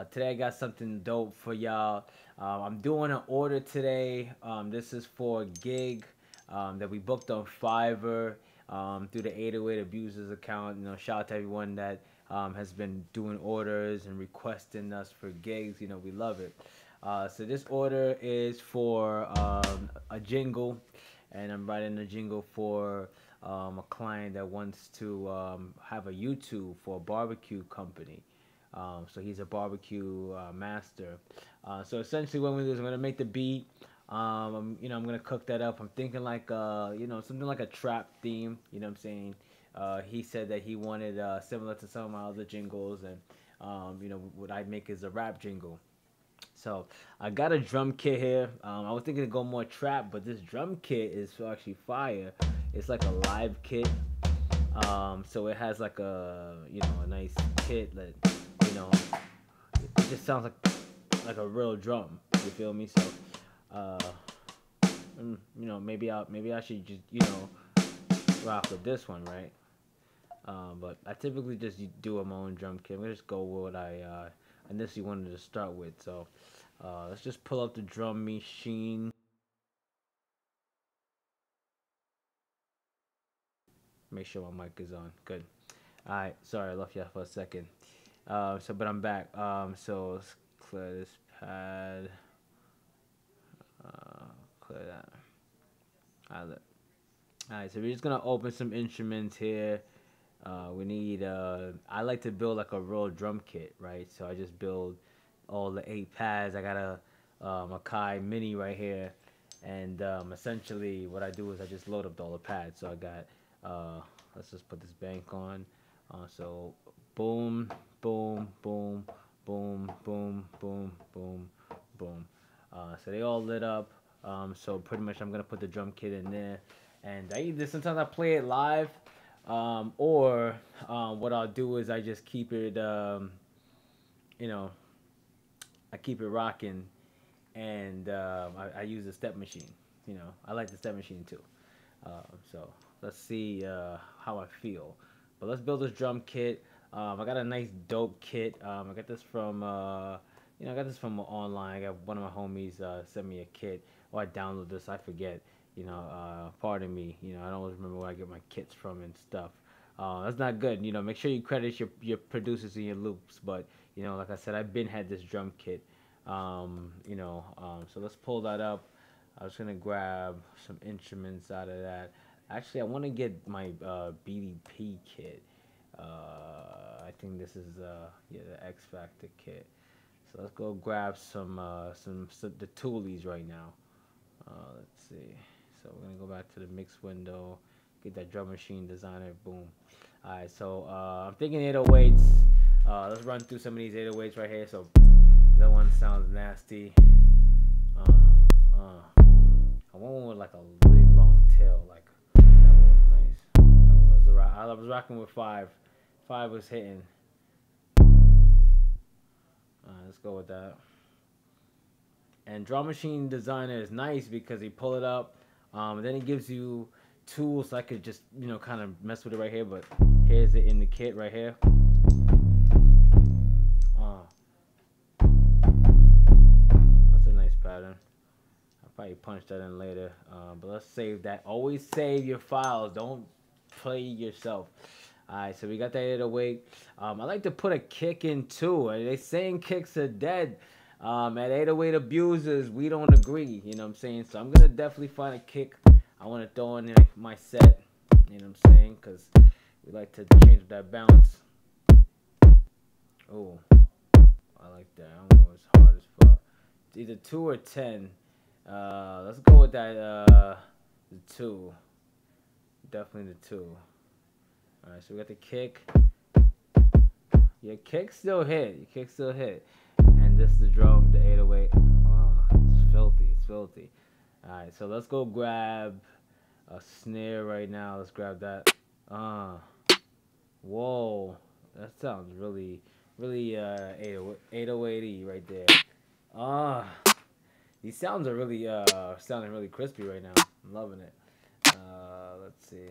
Today I got something dope for y'all. I'm doing an order today. This is for a gig that we booked on Fiverr through the 808 Abusers account. Shout out to everyone that has been doing orders and requesting us for gigs. We love it. So this order is for a jingle, and I'm writing a jingle for a client that wants to have a YouTube for a barbecue company. So he's a barbecue master. So essentially, what I'm gonna do is I'm gonna make the beat. I'm gonna cook that up. I'm thinking like something like a trap theme. You know what I'm saying? He said that he wanted similar to some of my other jingles, and what I make is a rap jingle. So I got a drum kit here. I was thinking to go more trap, but this drum kit is actually fire. It's like a live kit. So it has like a nice kit that you know it just sounds like a real drum. You feel me? So uh, maybe I should just rock with this one, right? But I typically just do my own drum kit. I'm gonna just go with what I initially wanted to start with. So let's just pull up the drum machine. Make sure my mic is on. Good. All right. Sorry, I left you for a second. But I'm back. So let's clear this pad. Clear that. Alright, so we're just gonna open some instruments here. We need. I like to build like a real drum kit, right? So I just build all the 8 pads. I got a Kai Mini right here, and essentially what I do is I just load up all the pads. So I got. Let's just put this bank on. So boom, boom, boom, boom, boom, boom, boom, boom. So they all lit up. So pretty much I'm gonna put the drum kit in there, and sometimes I play it live, or what I'll do is I just keep it, you know, I keep it rocking, and I use the step machine. I like the step machine too. So let's see how I feel. But let's build this drum kit. I got a nice dope kit. I got this from I got this from online. I got one of my homies sent me a kit, or I downloaded this. I forget. Pardon me. I don't always remember where I get my kits from and stuff. That's not good. Make sure you credit your producers and your loops. But like I said, I've been had this drum kit. So let's pull that up. I was gonna grab some instruments out of that. Actually, I want to get my BDP kit. I think this is the X Factor kit. So let's go grab some the toolies right now. Let's see. So we're gonna go back to the mix window, get that drum machine designer. Boom. All right. So I'm thinking 808s. Let's run through some of these 808s right here. So that one sounds nasty. Uh, uh. I want one with like a really long tail. Like that one was nice. That one was I was rocking with 5. 5 was hitting. Let's go with that. And Drum Machine Designer is nice because you pull it up, and then it gives you tools. So I could just kind of mess with it right here. But here's it in the kit right here. Uh, that's a nice pattern. I'll probably punch that in later. But let's save that. Always save your files. Don't play yourself. Alright, so we got that 808. I like to put a kick in too. They saying kicks are dead. At 808 Abusers, we don't agree. You know what I'm saying? So I'm going to definitely find a kick I want to throw in my set. You know what I'm saying? Because we like to change that bounce. Oh, I like that. I don't know, it's hard as fuck. It's either 2 or 10. Let's go with that, the 2. Definitely the 2. Alright, so we got the kick. Your kick still hit. Your kick still hit. And this is the drum, the 808. It's filthy. It's filthy. Alright, so let's go grab a snare right now. Let's grab that. Whoa. That sounds really, really 808 right there. These sounds are really sounding really crispy right now. I'm loving it. Let's see.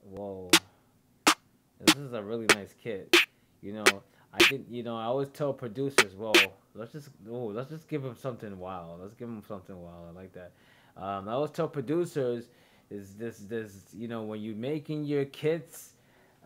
Whoa. This is a really nice kit. I think I always tell producers, well, let's just give them something wild. Let's give them something wild. I like that. I always tell producers is this when you're making your kits,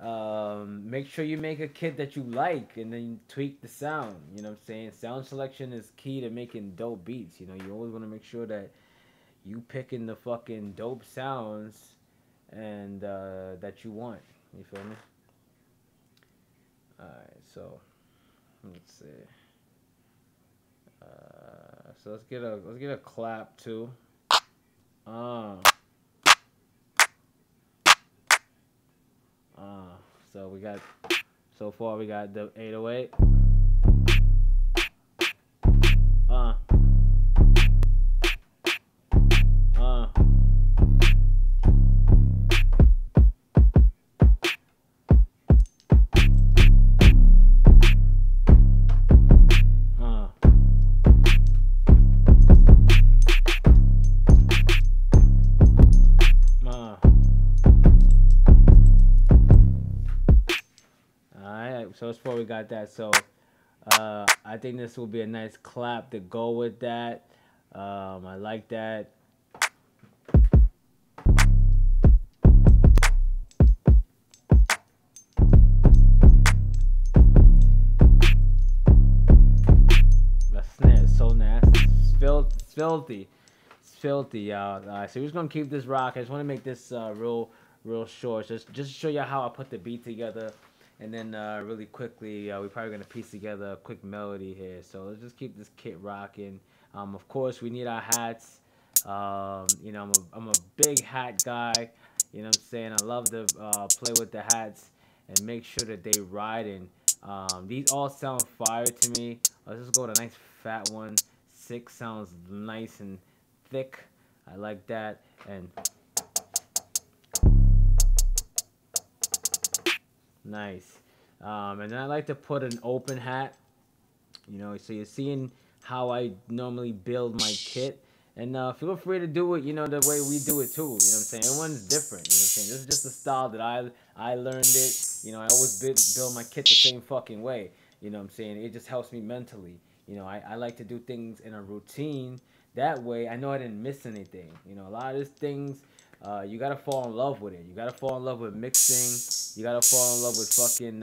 make sure you make a kit that you like, and then you tweak the sound. You know what I'm saying? Sound selection is key to making dope beats. You always want to make sure that you picking the fucking dope sounds and that you want. You feel me? All right, so let's see. So let's get a clap too. Uh, so we got so far we got the 808. Uh, uh, uh. Alright, so as far we got that. So I think this will be a nice clap to go with that. I like that. The snare is so nasty. It's filthy. It's filthy, y'all. Alright, so we're just gonna keep this rock. I just want to make this real short. Just to show you how I put the beat together. And then really quickly, we're probably going to piece together a quick melody here. So let's just keep this kit rocking. Of course, we need our hats. I'm a big hat guy. You know what I'm saying? I love to play with the hats and make sure that they riding. These all sound fire to me. Let's just go with a nice fat one. 6 sounds nice and thick. I like that. And nice. And then I like to put an open hat, so you're seeing how I normally build my kit. And feel free to do it, the way we do it too. You know what I'm saying? Everyone's different. You know what I'm saying? This is just a style that I learned it. I always build my kit the same fucking way. You know what I'm saying? It just helps me mentally. I like to do things in a routine. That way I know I didn't miss anything. A lot of these things, you gotta fall in love with it. You gotta fall in love with mixing. You gotta fall in love with fucking, you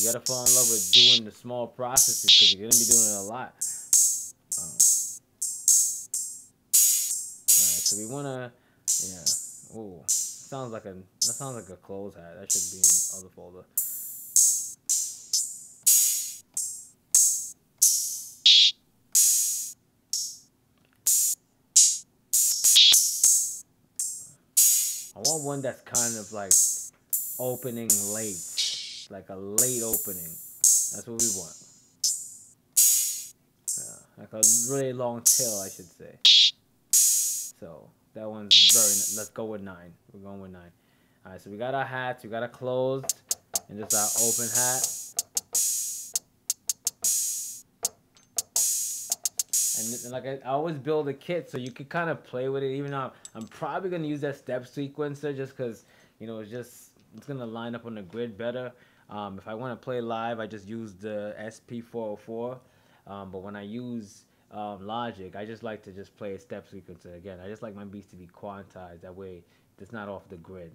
gotta fall in love with doing the small processes because you're gonna be doing it a lot. Alright, so we wanna, yeah. Ooh, that sounds like a clothes hat. That should be in the other folder. I want one that's kind of like opening late, like a late opening. That's what we want. Yeah, like a really long tail, I should say. So that one's very. Let's go with 9. We're going with 9. All right, so we got our hats, we got our closed, and just our open hat. And like I always build a kit so you can kind of play with it. Even though I'm probably gonna use that step sequencer just because it's gonna line up on the grid better. If I want to play live, I just use the SP404. But when I use Logic, I just like to just play a step sequencer again. I just like my beats to be quantized. That way, it's not off the grid.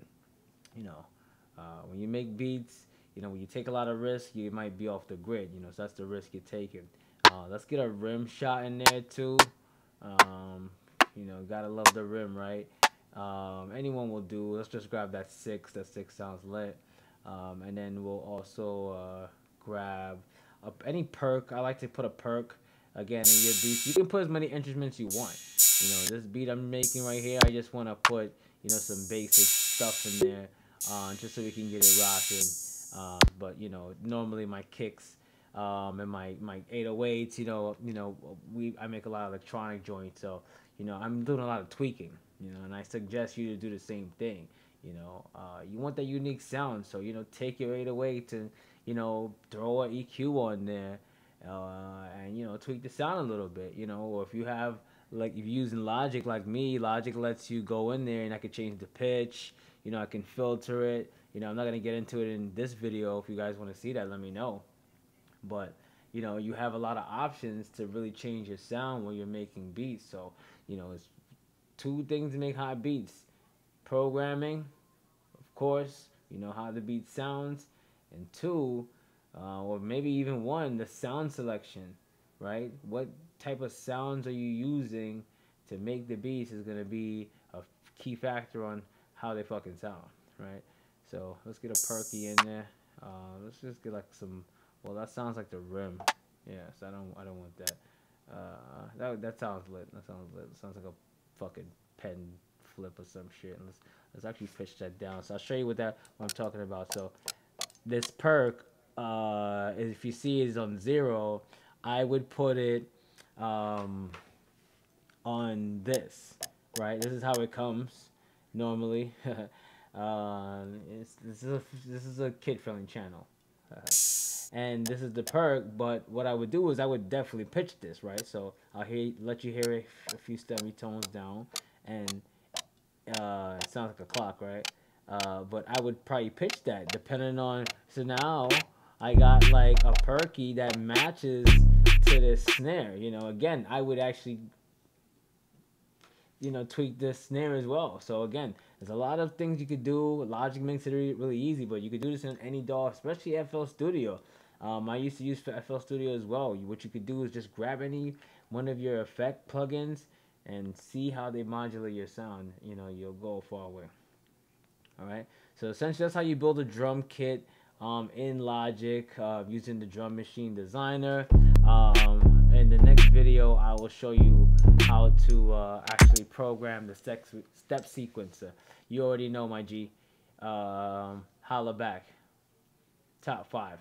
When you make beats, when you take a lot of risk, you might be off the grid. So that's the risk you're taking. Let's get a rim shot in there too. Gotta love the rim, right? Anyone will do. Let's just grab that 6. That 6 sounds lit. And then we'll also grab any perk. I like to put a perk again in your beats. You can put as many instruments you want. This beat I'm making right here, I just want to put some basic stuff in there, just so we can get it rocking. But normally my kicks. And my 808s, I make a lot of electronic joints, so I'm doing a lot of tweaking, and I suggest you to do the same thing. You want that unique sound, so take your 808 and throw an EQ on there, and tweak the sound a little bit, or if you have if you're using Logic like me, Logic lets you go in there and I can change the pitch, I can filter it. You know, I'm not gonna get into it in this video. If you guys want to see that, let me know. But you know, you have a lot of options to really change your sound when you're making beats. So you know, it's two things to make hot beats: programming, of course, you know how the beat sounds, and two, or maybe even one, the sound selection, right? What type of sounds are you using to make the beats is gonna be a key factor on how they fucking sound, right? So let's get a perky in there. Let's just get like some. Well, that sounds like the rim. Yes, I don't want that. That sounds lit. That sounds lit. It sounds like a fucking pen flip or some shit. And let's actually pitch that down. So I'll show you what I'm talking about. So this perk, if you see it is on 0, I would put it on this, right? This is how it comes normally. This is a kid-friendly channel. And this is the perk, but what I would do is I would definitely pitch this, right? So I'll let you hear a few stemmy tones down, and it sounds like a clock, right? But I would probably pitch that depending on. So now I got like a perky that matches to this snare. You know, again, I would actually, you know, tweak this snare as well. So again, there's a lot of things you could do. Logic makes it really easy, but you could do this in any DAW, especially FL Studio. I used to use FL Studio as well. What you could do is just grab any one of your effect plugins and see how they modulate your sound. You know, you'll go far away. All right. So essentially, that's how you build a drum kit in Logic using the Drum Machine Designer. In the next video, I will show you how to actually program the step sequencer. You already know, my G. Holla back. Top 5.